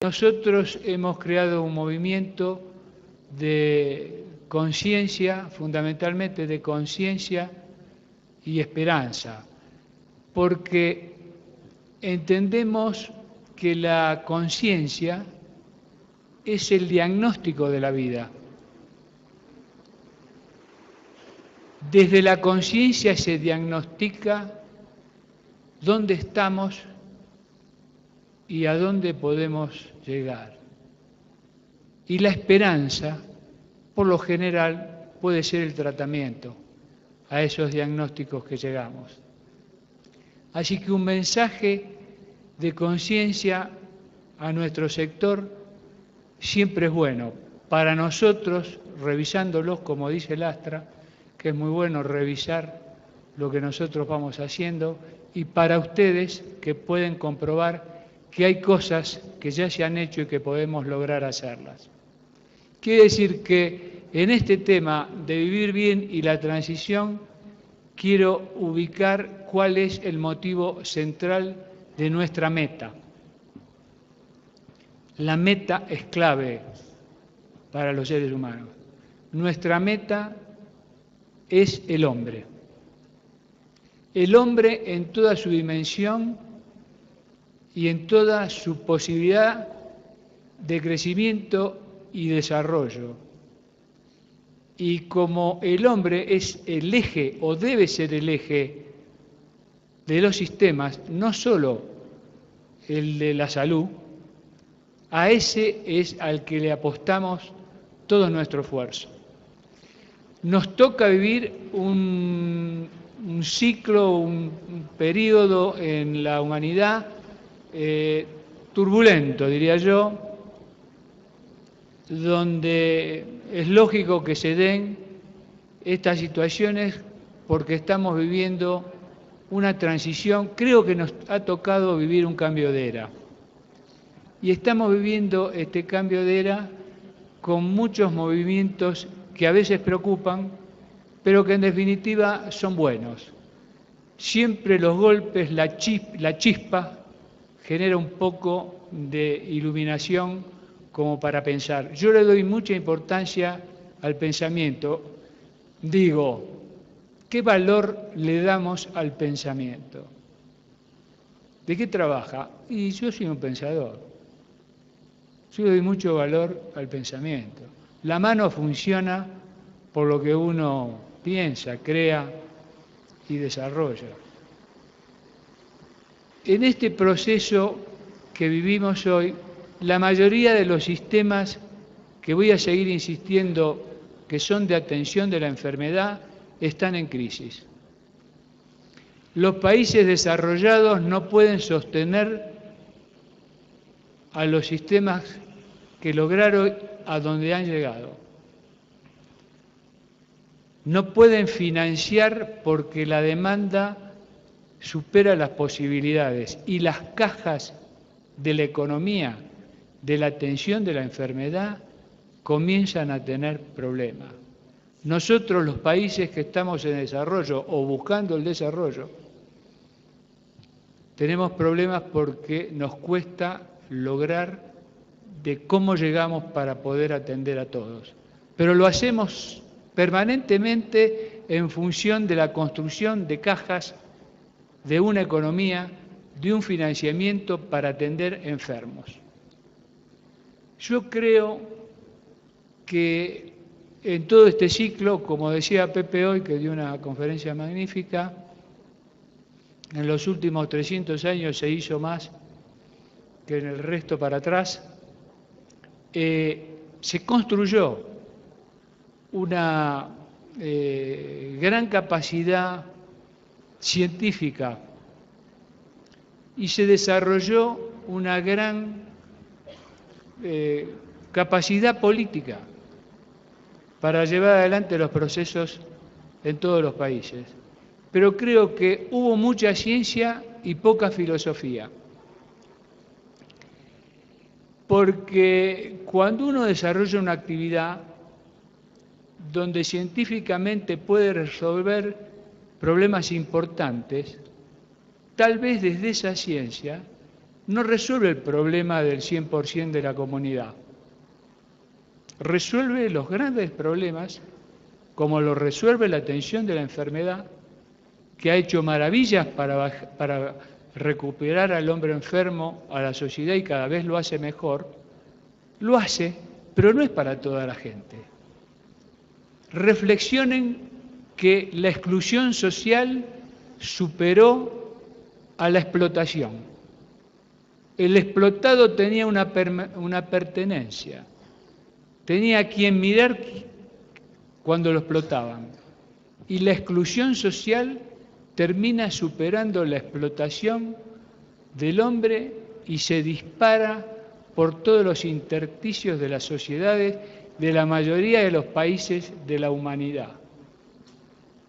Nosotros hemos creado un movimiento de conciencia, fundamentalmente de conciencia y esperanza, porque entendemos que la conciencia es el diagnóstico de la vida. Desde la conciencia se diagnostica dónde estamos y a dónde podemos llegar. Y la esperanza, por lo general, puede ser el tratamiento a esos diagnósticos que llegamos. Así que un mensaje de conciencia a nuestro sector siempre es bueno. Para nosotros, revisándolos, como dice Lastra, que es muy bueno revisar lo que nosotros vamos haciendo, y para ustedes que pueden comprobar que hay cosas que ya se han hecho y que podemos lograr hacerlas. Quiere decir que en este tema de vivir bien y la transición, quiero ubicar cuál es el motivo central de nuestra meta. La meta es clave para los seres humanos. Nuestra meta es el hombre. El hombre en toda su dimensión y en toda su posibilidad de crecimiento y desarrollo. Y como el hombre es el eje, o debe ser el eje, de los sistemas, no solo el de la salud, a ese es al que le apostamos todo nuestro esfuerzo. Nos toca vivir un ciclo, un periodo en la humanidad turbulento, diría yo, donde es lógico que se den estas situaciones porque estamos viviendo una transición. Creo que nos ha tocado vivir un cambio de era. Y estamos viviendo este cambio de era con muchos movimientos que a veces preocupan, pero que en definitiva son buenos. Siempre los golpes, la chispa, genera un poco de iluminación como para pensar. Yo le doy mucha importancia al pensamiento. Digo, ¿qué valor le damos al pensamiento? ¿De qué trabaja? Y yo soy un pensador. Yo le doy mucho valor al pensamiento. La mano funciona por lo que uno piensa, crea y desarrolla. En este proceso que vivimos hoy, la mayoría de los sistemas que voy a seguir insistiendo que son de atención de la enfermedad están en crisis. Los países desarrollados no pueden sostener a los sistemas que lograron a donde han llegado. No pueden financiar porque la demanda supera las posibilidades y las cajas de la economía, de la atención de la enfermedad, comienzan a tener problemas. Nosotros, los países que estamos en desarrollo o buscando el desarrollo, tenemos problemas porque nos cuesta lograr de cómo llegamos para poder atender a todos. Pero lo hacemos permanentemente en función de la construcción de cajas, de una economía, de un financiamiento para atender enfermos. Yo creo que en todo este ciclo, como decía Pepe hoy, que dio una conferencia magnífica, en los últimos 300 años se hizo más que en el resto para atrás, se construyó una gran capacidad científica y se desarrolló una gran capacidad política para llevar adelante los procesos en todos los países. Pero creo que hubo mucha ciencia y poca filosofía. Porque cuando uno desarrolla una actividad donde científicamente puede resolver problemas importantes, tal vez desde esa ciencia no resuelve el problema del 100% de la comunidad. Resuelve los grandes problemas, como lo resuelve la atención de la enfermedad, que ha hecho maravillas para recuperar al hombre enfermo, a la sociedad, y cada vez lo hace mejor. Lo hace, pero no es para toda la gente. Reflexionen que la exclusión social superó a la explotación. El explotado tenía una pertenencia, tenía a quien mirar cuando lo explotaban. Y la exclusión social termina superando la explotación del hombre y se dispara por todos los intersticios de las sociedades de la mayoría de los países de la humanidad.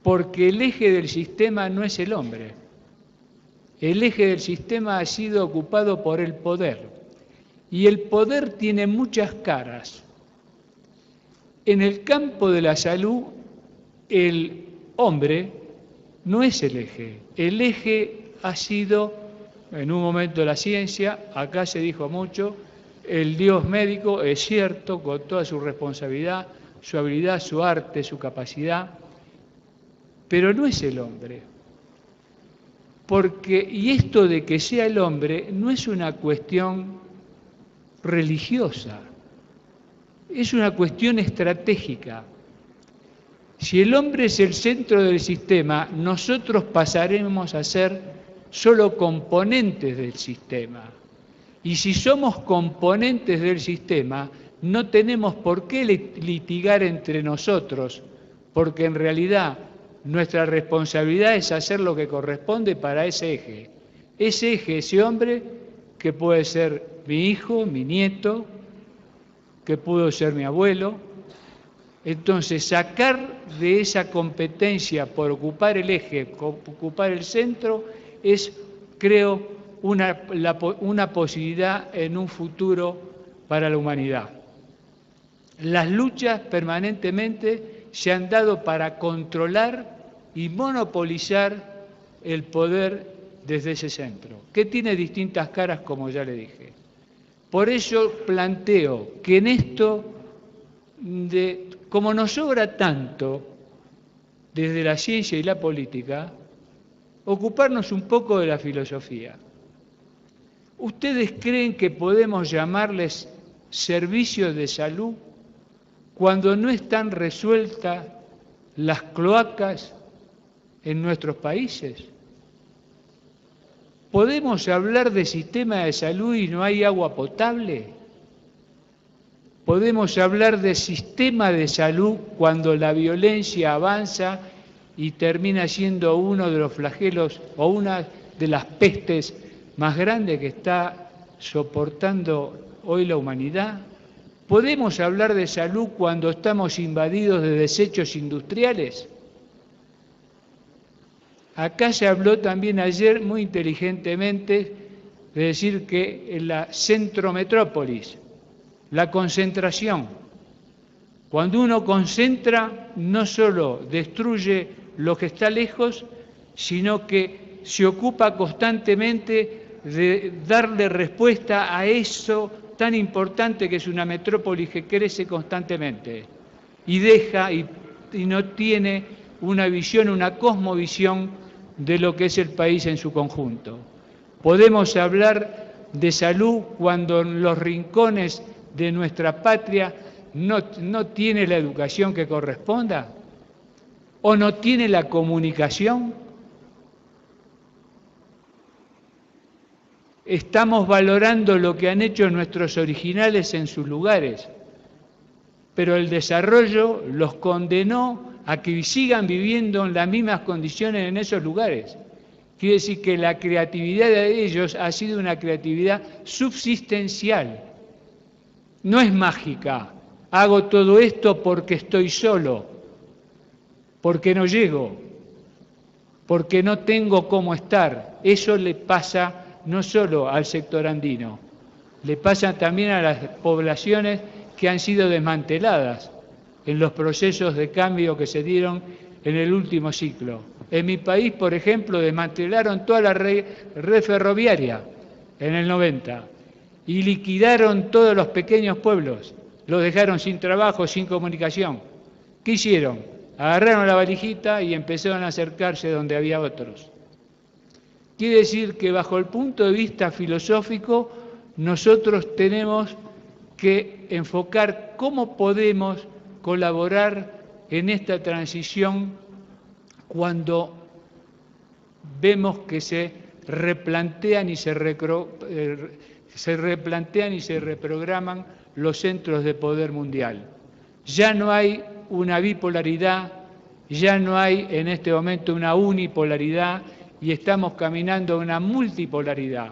Porque el eje del sistema no es el hombre. El eje del sistema ha sido ocupado por el poder. Y el poder tiene muchas caras. En el campo de la salud, el hombre no es el eje. El eje ha sido, en un momento, la ciencia. Acá se dijo mucho, el Dios médico, es cierto, con toda su responsabilidad, su habilidad, su arte, su capacidad, pero no es el hombre. Porque, y esto de que sea el hombre no es una cuestión religiosa, es una cuestión estratégica. Si el hombre es el centro del sistema, nosotros pasaremos a ser solo componentes del sistema. Y si somos componentes del sistema, no tenemos por qué litigar entre nosotros, porque en realidad nuestra responsabilidad es hacer lo que corresponde para ese eje. Ese eje, ese hombre, que puede ser mi hijo, mi nieto, que pudo ser mi abuelo. Entonces, sacar de esa competencia por ocupar el eje, ocupar el centro, es, creo, una posibilidad en un futuro para la humanidad. Las luchas permanentemente se han dado para controlar y monopolizar el poder desde ese centro, que tiene distintas caras, como ya le dije. Por eso planteo que en esto, como nos sobra tanto desde la ciencia y la política, ocuparnos un poco de la filosofía. ¿Ustedes creen que podemos llamarles servicios de salud cuando no están resueltas las cloacas en nuestros países? ¿Podemos hablar de sistema de salud y no hay agua potable? ¿Podemos hablar de sistema de salud cuando la violencia avanza y termina siendo uno de los flagelos o una de las pestes más grandes que está soportando hoy la humanidad? ¿Podemos hablar de salud cuando estamos invadidos de desechos industriales? Acá se habló también ayer muy inteligentemente de decir que en la centrometrópolis, la concentración, cuando uno concentra no solo destruye lo que está lejos, sino que se ocupa constantemente de darle respuesta a eso tan importante que es una metrópolis que crece constantemente y deja y no tiene una visión, una cosmovisión de lo que es el país en su conjunto. Podemos hablar de salud cuando en los rincones de nuestra patria no tiene la educación que corresponda o no tiene la comunicación. Estamos valorando lo que han hecho nuestros originales en sus lugares, pero el desarrollo los condenó a que sigan viviendo en las mismas condiciones en esos lugares. Quiere decir que la creatividad de ellos ha sido una creatividad subsistencial, no es mágica. Hago todo esto porque estoy solo, porque no llego, porque no tengo cómo estar. Eso le pasa no solo al sector andino, le pasa también a las poblaciones que han sido desmanteladas en los procesos de cambio que se dieron en el último ciclo. En mi país, por ejemplo, desmantelaron toda la red ferroviaria en el 90, y liquidaron todos los pequeños pueblos, los dejaron sin trabajo, sin comunicación. ¿Qué hicieron? Agarraron la valijita y empezaron a acercarse donde había otros. Quiere decir que bajo el punto de vista filosófico, nosotros tenemos que enfocar cómo podemos colaborar en esta transición cuando vemos que se replantean y se reprograman los centros de poder mundial. Ya no hay una bipolaridad, ya no hay en este momento una unipolaridad y estamos caminando a una multipolaridad.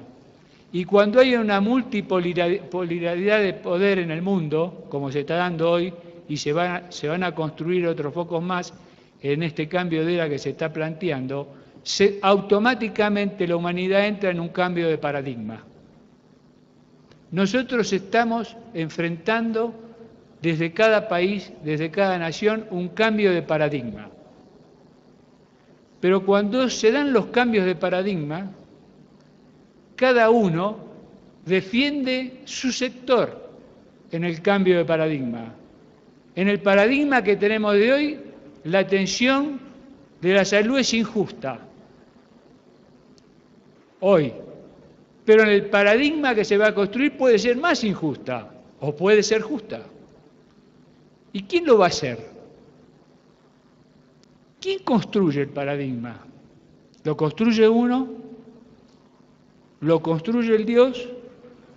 Y cuando hay una multipolaridad de poder en el mundo, como se está dando hoy, y se van a construir otros focos más en este cambio de era que se está planteando, automáticamente la humanidad entra en un cambio de paradigma. Nosotros estamos enfrentando desde cada país, desde cada nación, un cambio de paradigma. Pero cuando se dan los cambios de paradigma, cada uno defiende su sector en el cambio de paradigma. En el paradigma que tenemos de hoy, la atención de la salud es injusta. Hoy. Pero en el paradigma que se va a construir puede ser más injusta o puede ser justa. ¿Y quién lo va a hacer? ¿Quién construye el paradigma? ¿Lo construye uno? ¿Lo construye el Dios?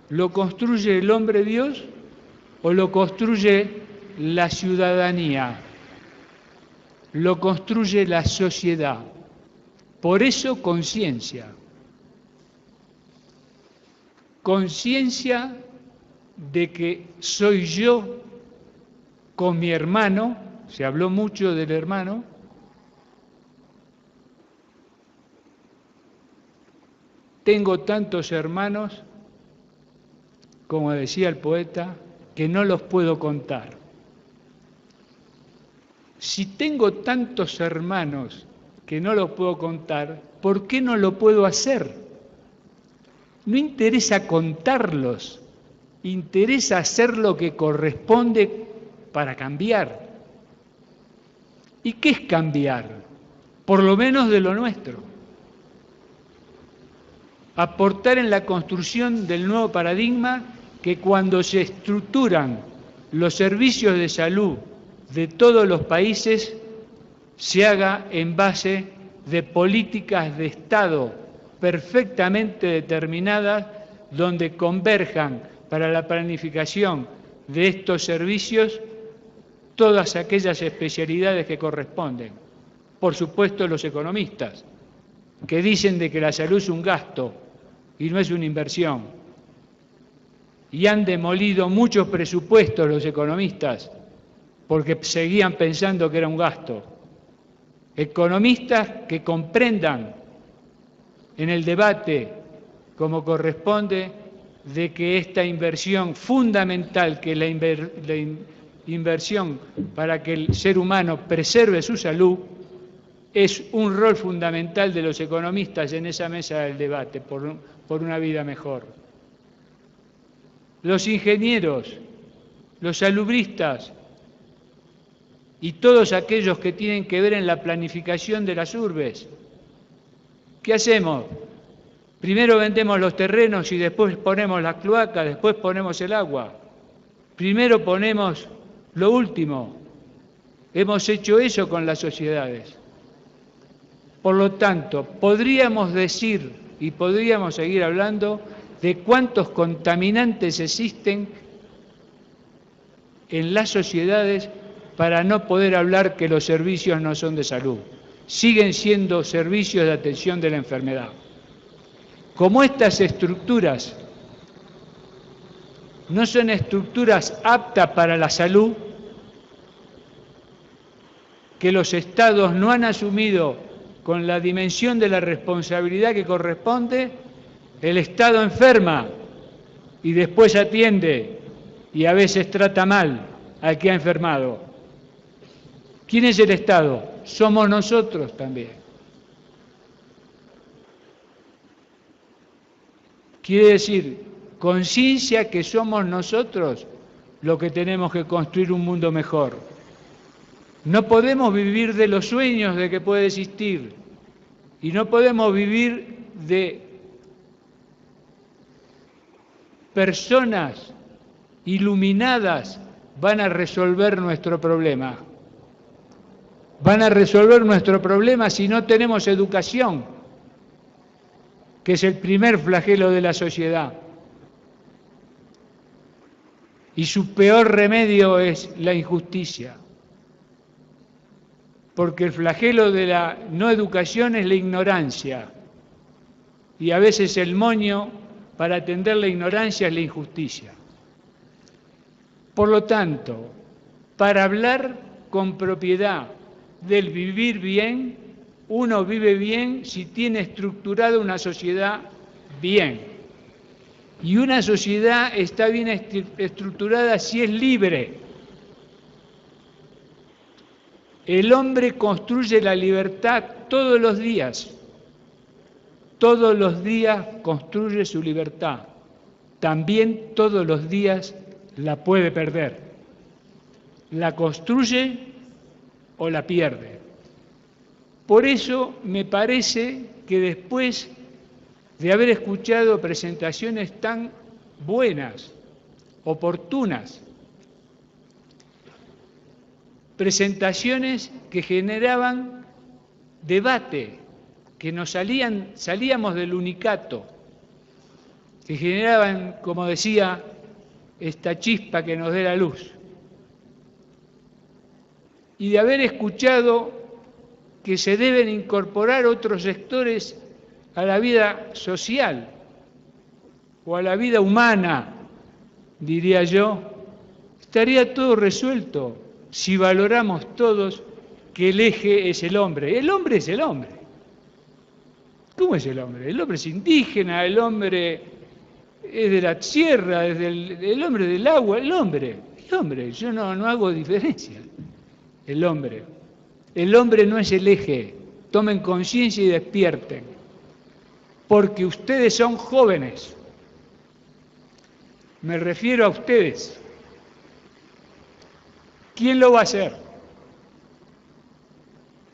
¿Lo construye el hombre Dios? ¿O lo construye la ciudadanía? ¿Lo construye la sociedad? Por eso conciencia. Conciencia de que soy yo con mi hermano, se habló mucho del hermano, tengo tantos hermanos, como decía el poeta, que no los puedo contar. Si tengo tantos hermanos que no los puedo contar, ¿por qué no lo puedo hacer? No interesa contarlos, interesa hacer lo que corresponde para cambiar. ¿Y qué es cambiar? Por lo menos de lo nuestro. Aportar en la construcción del nuevo paradigma que cuando se estructuran los servicios de salud de todos los países se haga en base de políticas de Estado perfectamente determinadas donde converjan para la planificación de estos servicios todas aquellas especialidades que corresponden. Por supuesto, los economistas, que dicen de que la salud es un gasto y no es una inversión. Y han demolido muchos presupuestos los economistas porque seguían pensando que era un gasto. Economistas que comprendan en el debate, como corresponde, de que esta inversión fundamental, que la inversión para que el ser humano preserve su salud, es un rol fundamental de los economistas en esa mesa del debate por una vida mejor. Los ingenieros, los salubristas y todos aquellos que tienen que ver en la planificación de las urbes. ¿Qué hacemos? Primero vendemos los terrenos y después ponemos las cloacas, después ponemos el agua. Primero ponemos lo último. Hemos hecho eso con las sociedades. Por lo tanto, podríamos decir y podríamos seguir hablando de cuántos contaminantes existen en las sociedades para no poder hablar que los servicios no son de salud. Siguen siendo servicios de atención de la enfermedad. Como estas estructuras no son estructuras aptas para la salud, que los estados no han asumido con la dimensión de la responsabilidad que corresponde, el Estado enferma y después atiende y a veces trata mal al que ha enfermado. ¿Quién es el Estado? Somos nosotros también. Quiere decir, conciencia que somos nosotros los que tenemos que construir un mundo mejor. No podemos vivir de los sueños de que puede existir y no podemos vivir de personas iluminadas van a resolver nuestro problema. Van a resolver nuestro problema si no tenemos educación, que es el primer flagelo de la sociedad. Y su peor remedio es la injusticia. Porque el flagelo de la no educación es la ignorancia. Y a veces el moño para atender la ignorancia es la injusticia. Por lo tanto, para hablar con propiedad del vivir bien, uno vive bien si tiene estructurada una sociedad bien. Y una sociedad está bien estructurada si es libre. El hombre construye la libertad todos los días. Todos los días construye su libertad. También todos los días la puede perder. La construye o la pierde. Por eso me parece que después de haber escuchado presentaciones tan buenas, oportunas, presentaciones que generaban debate, que salíamos del unicato, que generaban, como decía, esta chispa que nos dé la luz. Y de haber escuchado que se deben incorporar otros sectores a la vida social o a la vida humana, diría yo, estaría todo resuelto si valoramos todos que el eje es el hombre. El hombre es el hombre. ¿Cómo es el hombre? El hombre es indígena, el hombre es de la tierra, es el hombre del agua, el hombre, yo no hago diferencia. El hombre no es el eje. Tomen conciencia y despierten, porque ustedes son jóvenes. Me refiero a ustedes. ¿Quién lo va a hacer?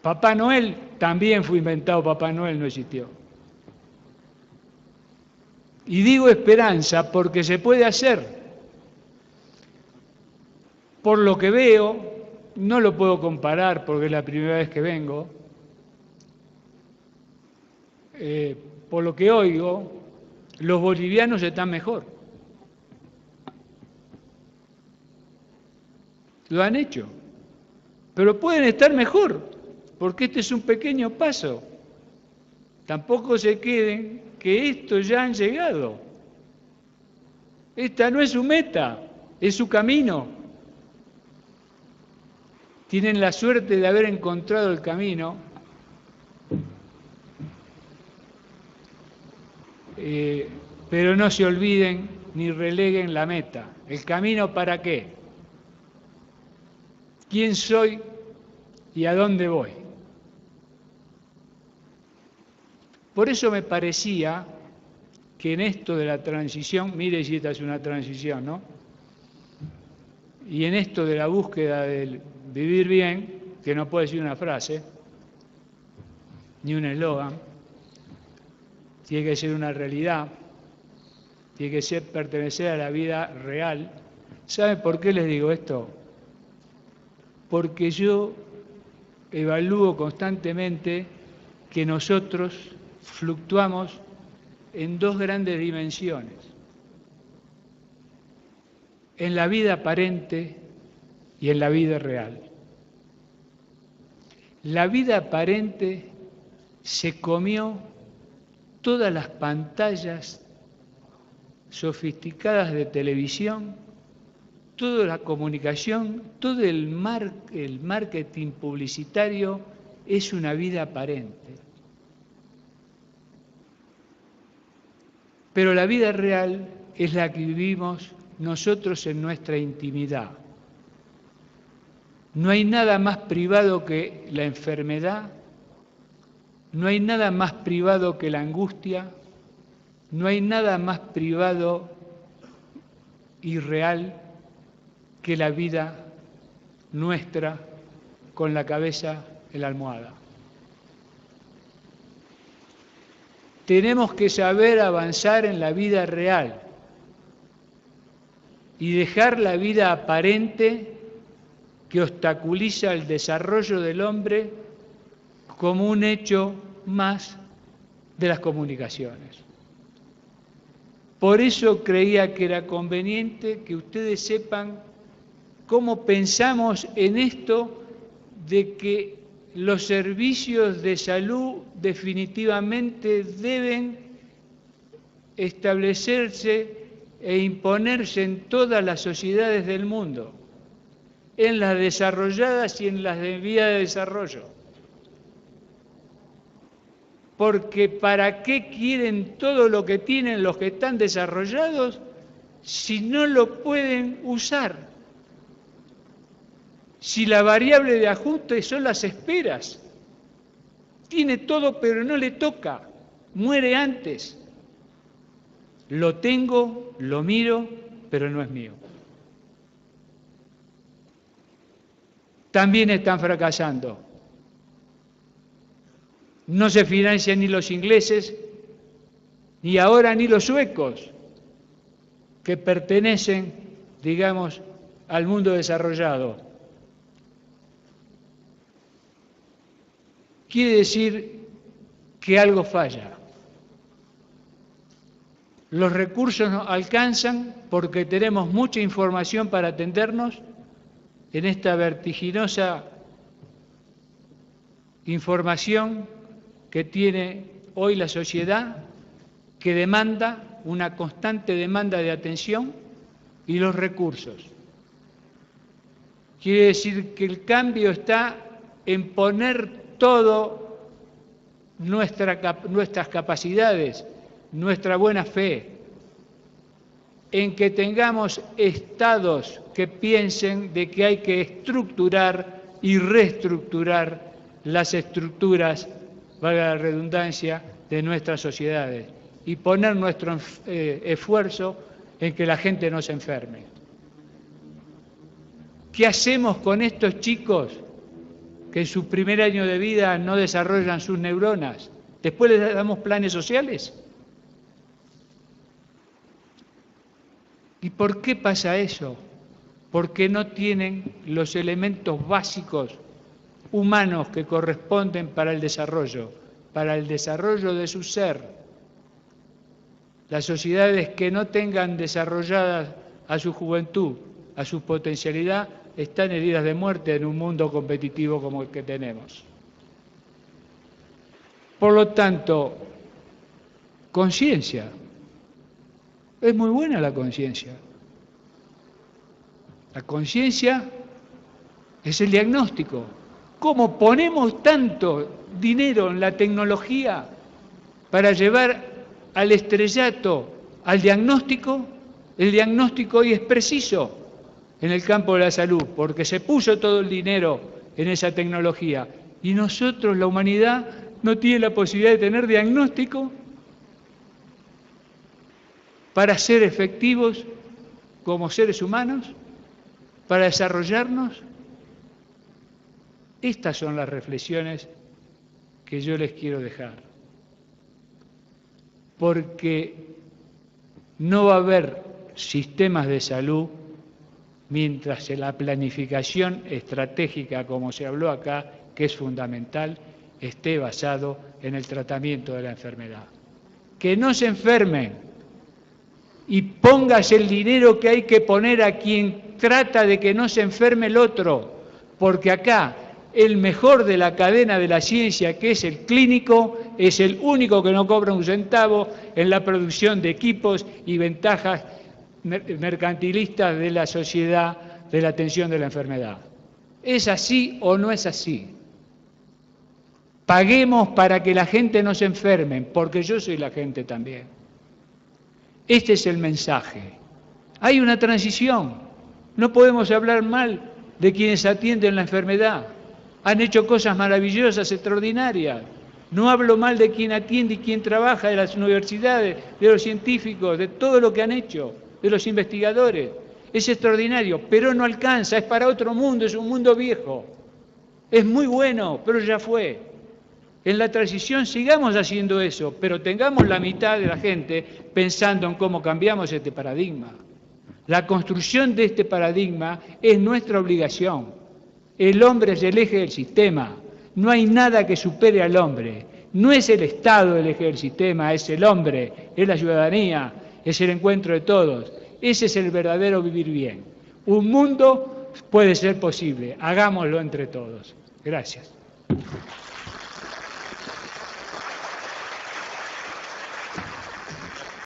Papá Noel también fue inventado, Papá Noel no existió. Y digo esperanza porque se puede hacer. Por lo que veo, no lo puedo comparar porque es la primera vez que vengo. Por lo que oigo, los bolivianos están mejor. Lo han hecho. Pero pueden estar mejor, porque este es un pequeño paso. Tampoco se queden que estos ya han llegado. Esta no es su meta, es su camino. Tienen la suerte de haber encontrado el camino. Pero no se olviden ni releguen la meta. ¿El camino para qué? ¿Quién soy y a dónde voy? Por eso me parecía que en esto de la transición, mire si esta es una transición, ¿no? Y en esto de la búsqueda del vivir bien, que no puede ser una frase, ni un eslogan, tiene que ser una realidad, tiene que ser pertenecer a la vida real. ¿Saben por qué les digo esto? Porque yo evalúo constantemente que nosotros fluctuamos en dos grandes dimensiones. En la vida aparente y en la vida real. La vida aparente se comió todas las pantallas sofisticadas de televisión, toda la comunicación, todo el marketing publicitario es una vida aparente. Pero la vida real es la que vivimos nosotros en nuestra intimidad. No hay nada más privado que la enfermedad, no hay nada más privado que la angustia, No hay nada más privado y real que la vida nuestra con la cabeza en la almohada. Tenemos que saber avanzar en la vida real y dejar la vida aparente que obstaculiza el desarrollo del hombre como un hecho más de las comunicaciones. Por eso creía que era conveniente que ustedes sepan cómo pensamos en esto de que los servicios de salud definitivamente deben establecerse e imponerse en todas las sociedades del mundo, en las desarrolladas y en las de vía de desarrollo. Porque ¿para qué quieren todo lo que tienen los que están desarrollados si no lo pueden usar? Si la variable de ajuste son las esperas. Tiene todo pero no le toca, muere antes. Lo tengo, lo miro, pero no es mío. También están fracasando. No se financian ni los ingleses, ni ahora ni los suecos, que pertenecen, digamos, al mundo desarrollado. Quiere decir que algo falla. Los recursos no alcanzan porque tenemos mucha información para atendernos en esta vertiginosa información que tiene hoy la sociedad, que demanda una constante demanda de atención y los recursos. Quiere decir que el cambio está en poner todo nuestras capacidades, nuestra buena fe, en que tengamos estados que piensen de que hay que estructurar y reestructurar las estructuras, valga la redundancia, de nuestras sociedades y poner nuestro esfuerzo en que la gente no se enferme. ¿Qué hacemos con estos chicos que en su primer año de vida no desarrollan sus neuronas? ¿Después les damos planes sociales? ¿Y por qué pasa eso? Porque no tienen los elementos básicos humanos que corresponden para el desarrollo de su ser. Las sociedades que no tengan desarrolladas a su juventud, a su potencialidad, están heridas de muerte en un mundo competitivo como el que tenemos. Por lo tanto, conciencia. Es muy buena la conciencia. La conciencia es el diagnóstico. ¿Cómo ponemos tanto dinero en la tecnología para llevar al estrellato al diagnóstico? El diagnóstico hoy es preciso en el campo de la salud, porque se puso todo el dinero en esa tecnología. Y nosotros, la humanidad, no tiene la posibilidad de tener diagnóstico para ser efectivos como seres humanos, para desarrollarnos. Estas son las reflexiones que yo les quiero dejar. Porque no va a haber sistemas de salud mientras en la planificación estratégica, como se habló acá, que es fundamental, esté basado en el tratamiento de la enfermedad. Que no se enfermen y póngase el dinero que hay que poner a quien trata de que no se enferme el otro, porque acá el mejor de la cadena de la ciencia, que es el clínico, es el único que no cobra un centavo en la producción de equipos y ventajas mercantilistas de la sociedad de la atención de la enfermedad. ¿Es así o no es así? Paguemos para que la gente no se enferme, porque yo soy la gente también. Este es el mensaje. Hay una transición. No podemos hablar mal de quienes atienden la enfermedad. Han hecho cosas maravillosas, extraordinarias. No hablo mal de quien atiende y quien trabaja, de las universidades, de los científicos, de todo lo que han hecho, de los investigadores. Es extraordinario, pero no alcanza, es para otro mundo, es un mundo viejo. Es muy bueno, pero ya fue. En la transición sigamos haciendo eso, pero tengamos la mitad de la gente pensando en cómo cambiamos este paradigma. La construcción de este paradigma es nuestra obligación. El hombre es el eje del sistema. No hay nada que supere al hombre. No es el Estado el eje del sistema, es el hombre, es la ciudadanía, es el encuentro de todos. Ese es el verdadero vivir bien. Un mundo puede ser posible. Hagámoslo entre todos. Gracias.